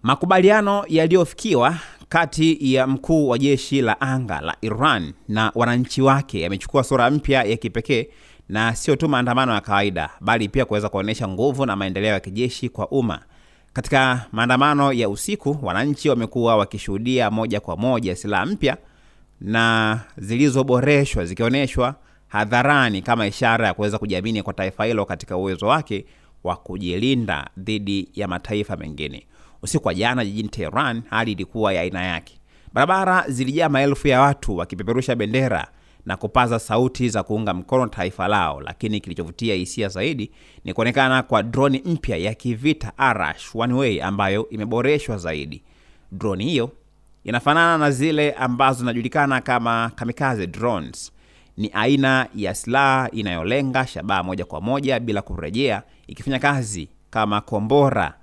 Makubaliano yaliyofikiwa kati ya mkuu wa jeshi la anga la Iran na wananchi wake yamechukua sura mpya ya kipekee, na sio tu maandamano ya kawaida bali pia kuweza kuonesha nguvu na maendeleo ya kijeshi kwa umma. Katika maandamano ya usiku, wananchi wamekuwa wakishuhudia moja kwa moja silaha mpya na zilizoboreshwa zikionyeshwa hadharani kama ishara ya kuweza kujiamini kwa taifa hilo katika uwezo wake wa kujilinda dhidi ya mataifa mengine. Usiku wa jana jijini Tehran, hali ilikuwa ya aina yake. Barabara zilijaa maelfu ya watu wakipeperusha bendera na kupaza sauti za kuunga mkono taifa lao, lakini kilichovutia hisia zaidi ni kuonekana kwa droni mpya ya kivita Arash One Way ambayo imeboreshwa zaidi. Droni hiyo inafanana na zile ambazo zinajulikana kama kamikaze drones. Ni aina ya silaha inayolenga shabaha moja kwa moja bila kurejea, ikifanya kazi kama kombora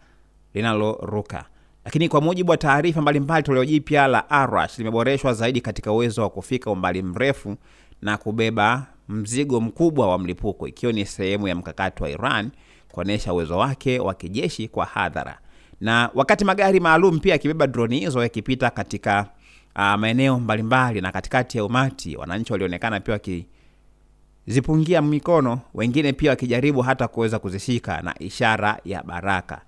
linaloruka. Lakini kwa mujibu wa taarifa mbalimbali, toleo jipya la Arash limeboreshwa zaidi katika uwezo wa kufika umbali mrefu na kubeba mzigo mkubwa wa mlipuko, ikiwa ni sehemu ya mkakati wa Iran kuonesha uwezo wake wa kijeshi kwa hadhara. Na wakati magari maalum pia yakibeba droni hizo yakipita katika maeneo mbalimbali na katikati ya umati, wananchi walionekana pia wakizipungia mikono, wengine pia wakijaribu hata kuweza kuzishika na ishara ya baraka.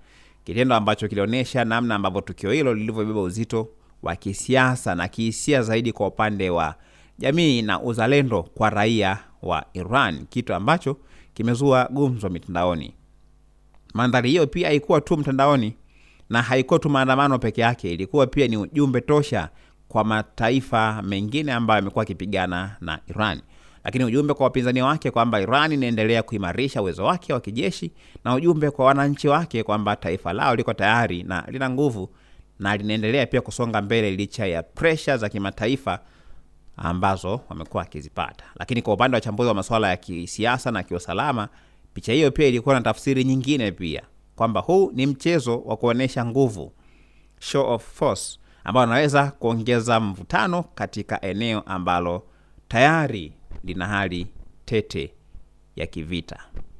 Kitendo ambacho kilionyesha namna ambavyo tukio hilo lilivyobeba uzito wa kisiasa na kihisia zaidi kwa upande wa jamii na uzalendo kwa raia wa Iran, kitu ambacho kimezua gumzo mitandaoni. Mandhari hiyo pia haikuwa tu mtandaoni na haikuwa tu maandamano peke yake, ilikuwa pia ni ujumbe tosha kwa mataifa mengine ambayo yamekuwa yakipigana na Iran. Lakini ujumbe kwa wapinzani wake kwamba Iran inaendelea kuimarisha uwezo wake wa kijeshi, na ujumbe kwa wananchi wake kwamba taifa lao liko tayari na lina nguvu na linaendelea pia kusonga mbele licha ya pressure za kimataifa ambazo wamekuwa wakizipata. Lakini kwa upande wa wachambuzi wa masuala ya kisiasa na kiusalama, picha hiyo pia ilikuwa na tafsiri nyingine pia, kwamba huu ni mchezo wa kuonesha nguvu, show of force, ambao unaweza kuongeza mvutano katika eneo ambalo tayari lina hali tete ya kivita.